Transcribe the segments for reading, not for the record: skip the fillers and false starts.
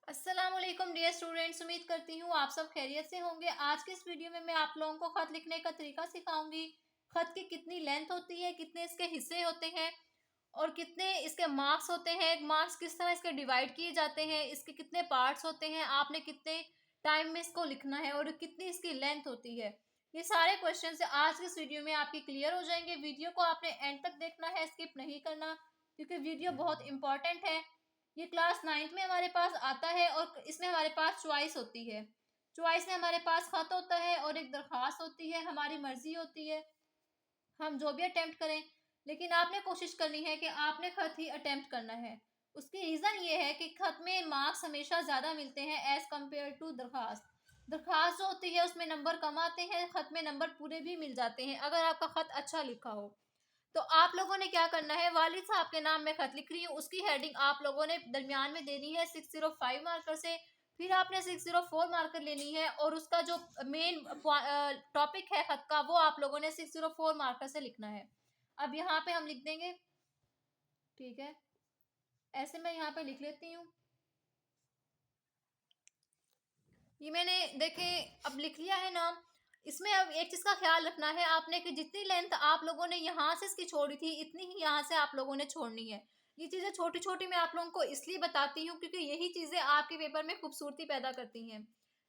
अस्सलाम वालेकुम dear students, उम्मीद करती हूँ आप सब खैरियत से होंगे। आज के इस वीडियो में मैं आप लोगों को खत लिखने का तरीका सिखाऊंगी। खत की कितनी लेंथ होती है, कितने इसके हिस्से होते हैं और कितने इसके मार्क्स होते हैं, मार्क्स किस तरह इसके डिवाइड किए जाते हैं, इसके कितने पार्ट्स होते हैं, आपने कितने टाइम में इसको लिखना है और कितनी इसकी लेंथ होती है। ये सारे क्वेश्चन आज के इस वीडियो में आपके क्लियर हो जाएंगे। वीडियो को आपने एंड तक देखना है, स्किप नहीं करना, क्योंकि वीडियो बहुत इंपॉर्टेंट है। ये क्लास 9th में हमारे पास आता है और इसमें हमारे पास चॉइस होती है। चॉइस में हमारे पास खत होता है और एक दरखास्त होती है। हमारी मर्जी होती है हम जो भी अटेम्प्ट करें, लेकिन आपने कोशिश करनी है कि आपने खत ही अटेम्प्ट करना है। उसकी रीज़न ये है कि खत में मार्क्स हमेशा ज़्यादा मिलते हैं एज़ कम्पेयर टू दरखास्त। दरखास्त जो होती है उसमें नंबर कम आते हैं, खत में नंबर पूरे भी मिल जाते हैं अगर आपका खत अच्छा लिखा हो। तो आप लोगों ने क्या करना है, वालिद साहब के नाम में खत लिख रही हूँ, उसकी हेडिंग आप लोगों ने दरमियान में देनी है 605 मार्कर से। फिर आपने 604 मार्कर लेनी है और उसका जो मेन टॉपिक है खत का, वो आप लोगों ने 604 मार्कर से लिखना है। अब यहाँ पे हम लिख देंगे, ठीक है, ऐसे मैं यहाँ पे लिख लेती हूँ। ये मैंने देखे अब लिख लिया है नाम। इसमें अब एक चीज का ख्याल रखना है आपने कि जितनी लेंथ आप लोगों ने यहाँ से इसकी छोड़ी थी, इतनी ही यहाँ से आप लोगों ने छोड़नी है। ये चीजें छोटी छोटी मैं आप लोगों को इसलिए बताती हूँ क्योंकि यही चीजें आपके पेपर में खूबसूरती पैदा करती हैं।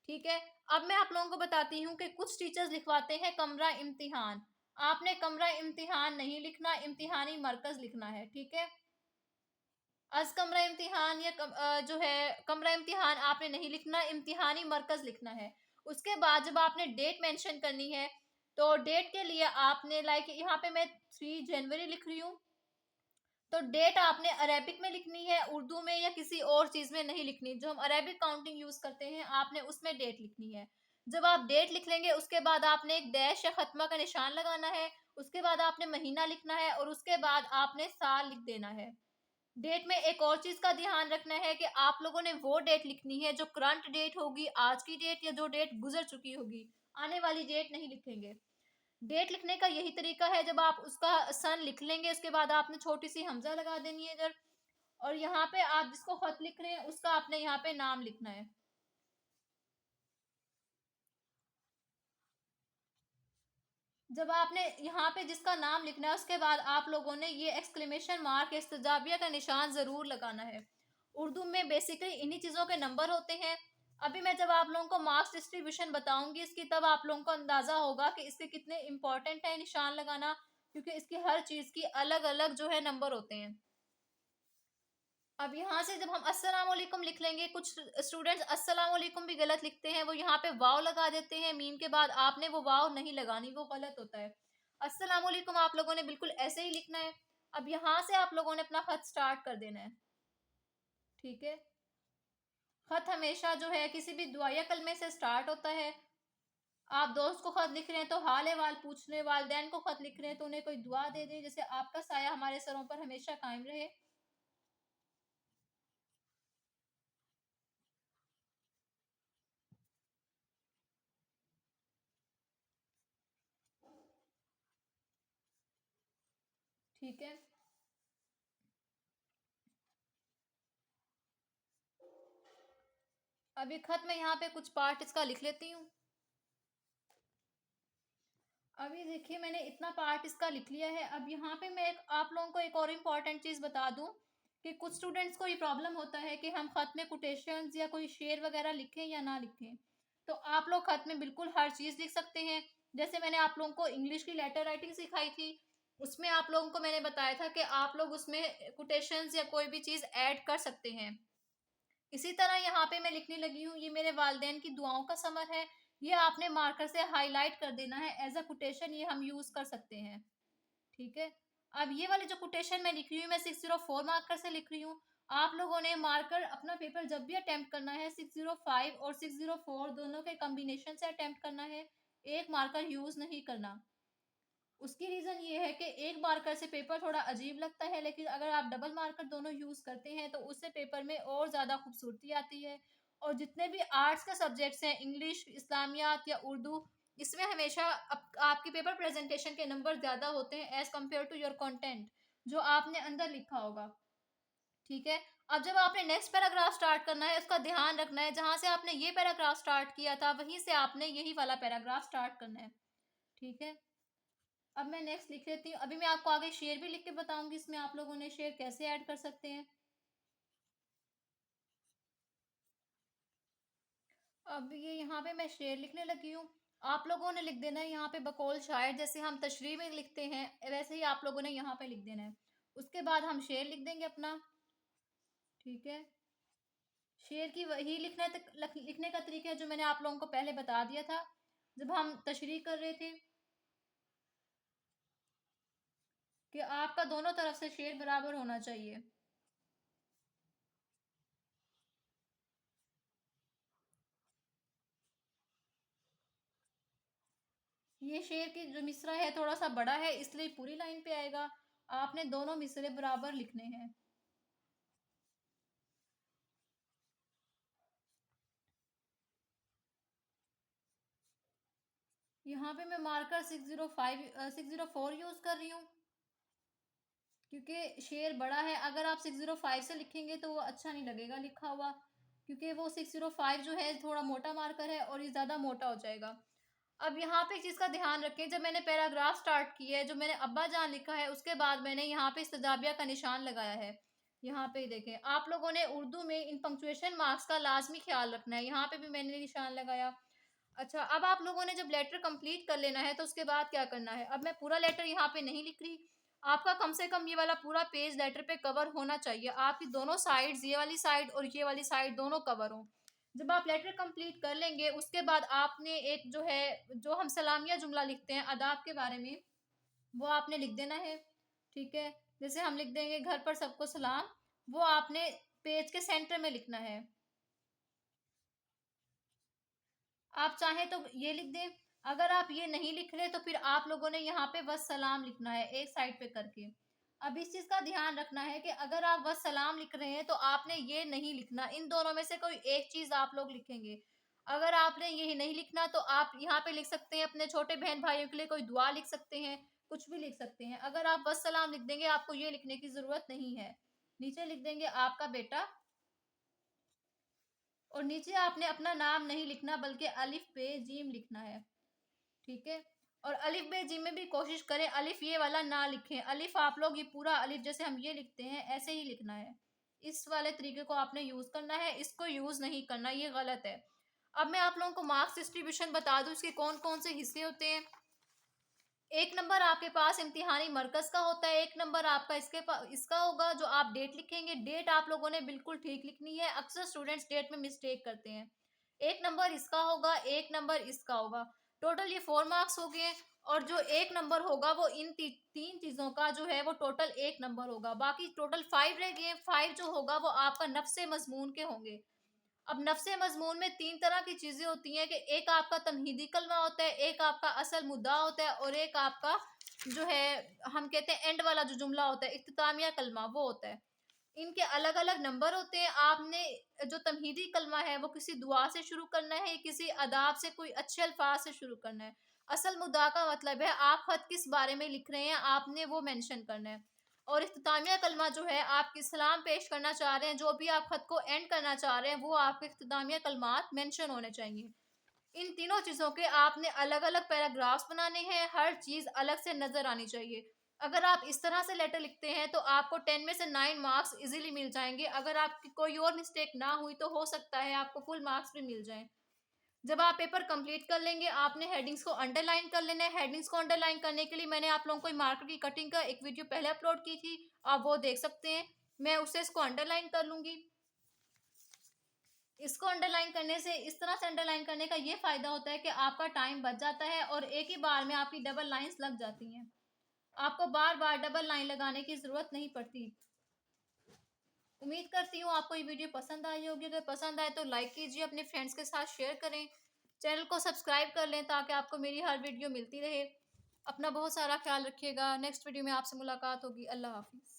ठीक है, अब मैं आप लोगों को बताती हूँ कि कुछ टीचर्स लिखवाते हैं कमरा इम्तिहान। आपने कमरा इम्तिहान नहीं लिखना, इम्तिहानी मरकज लिखना है। ठीक है, अज कमरा इम्तिहान या जो है कमरा इम्तिहान आपने नहीं लिखना, इम्तिहानी मरकज लिखना है। उसके बाद जब आपने डेट मेंशन करनी है, तो डेट के लिए आपने लाइक यहाँ पे मैं 3 जनवरी लिख रही हूँ, तो डेट आपने अरेबिक में लिखनी है, उर्दू में या किसी और चीज में नहीं लिखनी। जो हम अरेबिक काउंटिंग यूज करते हैं आपने उसमें डेट लिखनी है। जब आप डेट लिख लेंगे उसके बाद आपने एक डैश या खत्मा का निशान लगाना है। उसके बाद आपने महीना लिखना है और उसके बाद आपने साल लिख देना है। डेट में एक और चीज का ध्यान रखना है कि आप लोगों ने वो डेट लिखनी है जो करंट डेट होगी, आज की डेट या जो डेट गुजर चुकी होगी। आने वाली डेट नहीं लिखेंगे। डेट लिखने का यही तरीका है, जब आप उसका सन लिख लेंगे उसके बाद आपने छोटी सी हमजा लगा देनी है इधर, और यहाँ पे आप जिसको खत लिख रहे हैं उसका आपने यहाँ पे नाम लिखना है। जब आपने यहाँ पे जिसका नाम लिखना है उसके बाद आप लोगों ने ये एक्सक्लेमेशन मार्क इस्तजाबिया का निशान जरूर लगाना है। उर्दू में बेसिकली इन्हीं चीजों के नंबर होते हैं। अभी मैं जब आप लोगों को मार्क्स डिस्ट्रीब्यूशन बताऊंगी इसकी, तब आप लोगों को अंदाजा होगा कि इसके कितने इंपॉर्टेंट है निशान लगाना, क्योंकि इसकी हर चीज की अलग अलग जो है नंबर होते हैं। अब यहाँ से जब हम अस्सलाम वालेकुम लिख लेंगे, कुछ स्टूडेंट्स अस्सलाम वालेकुम भी गलत लिखते हैं, वो यहाँ पे वाव लगा देते हैं मीम के बाद। आपने वो वाव नहीं लगानी, वो गलत होता है। अस्सलाम वालेकुम आप लोगों ने बिल्कुल ऐसे ही लिखना है। अब यहाँ से आप लोगों ने अपना खत स्टार्ट कर देना है। ठीक है, खत हमेशा जो है किसी भी दुआ या कलमे से स्टार्ट होता है। आप दोस्त को खत लिख रहे हैं तो हाल वाल पूछ रहे हैं, वालदैन को खत लिख रहे हैं तो उन्हें कोई दुआ दे दें, जैसे आपका साया हमारे सरों पर हमेशा कायम रहे। ठीक है, अभी खत में यहाँ पे कुछ पार्ट इसका लिख लेती हूँ। अभी देखिए मैंने इतना पार्ट इसका लिख लिया है। अब यहाँ पे मैं आप लोगों को एक और इम्पॉर्टेंट चीज़ बता दूं कि कुछ स्टूडेंट्स को ये प्रॉब्लम होता है कि हम खत में कोटेशंस या कोई शेर वगैरह लिखें या ना लिखें। तो आप लोग खत में बिल्कुल हर चीज़ लिख सकते हैं। जैसे मैंने आप लोगों को इंग्लिश की लेटर राइटिंग सिखाई थी, उसमें आप लोगों को मैंने बताया था कि आप लोग उसमें कोटेशंस या कोई भी चीज़ ऐड कर सकते हैं। इसी तरह यहाँ पे मैं लिखने लगी हूँ, ये मेरे वालदेन की दुआओं का समर है। ये आपने मार्कर से हाईलाइट कर देना है एज अ कोटेशन, ये हम यूज कर सकते हैं। ठीक है, अब ये वाली जो कोटेशन मैं लिख रही हूँ मैं 604 मार्कर से लिख रही हूँ। आप लोगों ने मार्कर अपना पेपर जब भी अटेम्प्ट करना है 605 और 604 दोनों के कॉम्बिनेशन से अटेम्प्ट करना है, एक मार्कर यूज नहीं करना। उसकी रीज़न ये है कि एक मार्कर से पेपर थोड़ा अजीब लगता है, लेकिन अगर आप डबल मार्कर दोनों यूज़ करते हैं तो उससे पेपर में और ज़्यादा खूबसूरती आती है। और जितने भी आर्ट्स के सब्जेक्ट्स हैं, इंग्लिश, इस्लामियात या उर्दू, इसमें हमेशा आपकी पेपर प्रेजेंटेशन के नंबर ज़्यादा होते हैं as compared to your content जो आपने अंदर लिखा होगा। ठीक है, अब जब आपने नेक्स्ट पैराग्राफ स्टार्ट करना है, उसका ध्यान रखना है जहां से आपने ये पैराग्राफ स्टार्ट किया था वहीं से आपने यही वाला पैराग्राफ स्टार्ट करना है। ठीक है, अब मैं नेक्स्ट लिख लेती हूँ। अभी मैं आपको आगे शेर भी लिख के बताऊंगी, इसमें आप लोगों ने शेर कैसे ऐड कर सकते हैं। अब ये यहाँ पे मैं शेर लिखने लगी हूँ। आप लोगों ने लिख देना है यहाँ पे बकौल शायर, जैसे हम तशरीह में लिखते हैं वैसे ही आप लोगों ने यहाँ पे लिख देना है। उसके बाद हम शेर लिख देंगे अपना। ठीक है, शेर की वही लिखने का तरीका है जो मैंने आप लोगों को पहले बता दिया था जब हम तशरीह कर रहे थे, कि आपका दोनों तरफ से शेर बराबर होना चाहिए। ये शेर की जो मिसरा है थोड़ा सा बड़ा है, इसलिए पूरी लाइन पे आएगा। आपने दोनों मिसरे बराबर लिखने हैं। यहाँ पे मैं मार्कर 604 यूज कर रही हूँ, क्योंकि शेर बड़ा है। अगर आप 605 से लिखेंगे तो वो अच्छा नहीं लगेगा लिखा हुआ, क्योंकि वो 605 जो है थोड़ा मोटा मार्कर है और ये ज़्यादा मोटा हो जाएगा। अब यहाँ पे एक चीज़ का ध्यान रखें, जब मैंने पैराग्राफ स्टार्ट किया है, जो मैंने अब्बा जान लिखा है उसके बाद मैंने यहाँ पे इस्तजाबिया का निशान लगाया है। यहाँ पे देखें, आप लोगों ने उर्दू में इन पंक्चुएशन मार्क्स का लाजमी ख्याल रखना है। यहाँ पे भी मैंने निशान लगाया। अच्छा, अब आप लोगों ने जब लेटर कंप्लीट कर लेना है तो उसके बाद क्या करना है। अब मैं पूरा लेटर यहाँ पे नहीं लिख रही, आपका कम से कम ये वाला पूरा पेज लेटर पे कवर होना चाहिए। आपकी दोनों साइड्स, ये वाली साइड और ये वाली साइड, दोनों कवर हो। जब आप लेटर कंप्लीट कर लेंगे उसके बाद आपने एक जो है, जो हम सलामिया जुमला लिखते हैं अदाब के बारे में, वो आपने लिख देना है। ठीक है, जैसे हम लिख देंगे घर पर सबको सलाम, वो आपने पेज के सेंटर में लिखना है। आप चाहें तो ये लिख दें। अगर आप ये नहीं लिख रहे तो फिर आप लोगों ने यहाँ पे बस सलाम लिखना है एक साइड पे करके। अब इस चीज का ध्यान रखना है कि अगर आप बस सलाम लिख रहे हैं तो आपने ये नहीं लिखना, इन दोनों में से कोई एक चीज आप लोग लिखेंगे। अगर आपने ये नहीं लिखना तो आप यहाँ पे लिख सकते हैं अपने छोटे बहन भाइयों के लिए कोई दुआ लिख सकते हैं, कुछ भी लिख सकते हैं। अगर आप बस सलाम लिख देंगे आपको ये लिखने की जरूरत नहीं है। नीचे लिख देंगे आपका बेटा, और नीचे आपने अपना नाम नहीं लिखना बल्कि अलिफ बे जीम लिखना है। ठीक है, और अलिफ बे जीम में भी कोशिश करें अलिफ ये वाला ना लिखें। अलिफ आप लोग ये पूरा अलिफ जैसे हम ये लिखते हैं ऐसे ही लिखना है। इस वाले तरीके को आपने यूज करना है, इसको यूज नहीं करना, ये गलत है। अब मैं आप लोगों को मार्क्स डिस्ट्रीब्यूशन बता दूं इसके कौन कौन से हिस्से होते हैं। एक नंबर आपके पास इम्तिहानी मरकज का होता है, एक नंबर आपका इसका होगा जो आप डेट लिखेंगे। डेट आप लोगों ने बिल्कुल ठीक लिखनी है, अक्सर स्टूडेंट्स डेट में मिस्टेक करते हैं। एक नंबर इसका होगा, एक नंबर इसका होगा। टोटल ये 4 मार्क्स हो गए। और जो एक नंबर होगा वो इन तीन चीजों का जो है वो टोटल एक नंबर होगा। बाकी टोटल 5 रह गए। 5 जो होगा वो आपका नफ्से मजमून के होंगे। अब नफ्से मजमून में 3 तरह की चीजें होती हैं, कि एक आपका तमहीदी कलमा होता है, एक आपका असल मुद्दा होता है, और एक आपका जो है हम कहते हैं एंड वाला जो जुमला होता है, इख्तितामिया कलमा, वो होता है। इनके अलग अलग नंबर होते हैं। आपने जो तमहीदी कलमा है वो किसी दुआ से शुरू करना है, किसी अदाब से, कोई अच्छे अल्फाज से शुरू करना है। असल मुद्दा का मतलब है आप खत किस बारे में लिख रहे हैं, आपने वो मेंशन करना है। और इख्तितामिया कलमा जो है आप सलाम पेश करना चाह रहे हैं, जो भी आप खत को एंड करना चाह रहे हैं, वो आपके इख्तितामिया कलमात मेंशन होने चाहिए। इन तीनों चीज़ों के आपने अलग अलग पैराग्राफ्स बनाने हैं, हर चीज़ अलग से नजर आनी चाहिए। अगर आप इस तरह से लेटर लिखते हैं तो आपको 10 में से 9 मार्क्स इजीली मिल जाएंगे। अगर आपकी कोई और मिस्टेक ना हुई तो हो सकता है आपको फुल मार्क्स भी मिल जाएं। जब आप पेपर कंप्लीट कर लेंगे आपने हेडिंग्स को अंडरलाइन कर लेना है। हेडिंग्स को अंडरलाइन करने के लिए मैंने आप लोगों को मार्कर की कटिंग का एक वीडियो पहले अपलोड की थी, आप वो देख सकते हैं। मैं उससे इसको अंडरलाइन कर लूंगी। इसको अंडरलाइन करने से, इस तरह से अंडरलाइन करने का ये फायदा होता है कि आपका टाइम बच जाता है और एक ही बार में आपकी डबल लाइंस लग जाती हैं। आपको बार बार डबल लाइन लगाने की जरूरत नहीं पड़ती। उम्मीद करती हूँ आपको ये वीडियो पसंद आई होगी। अगर पसंद आए तो लाइक कीजिए, अपने फ्रेंड्स के साथ शेयर करें, चैनल को सब्सक्राइब कर लें ताकि आपको मेरी हर वीडियो मिलती रहे। अपना बहुत सारा ख्याल रखिएगा। नेक्स्ट वीडियो में आपसे मुलाकात होगी। अल्लाह हाफिज़।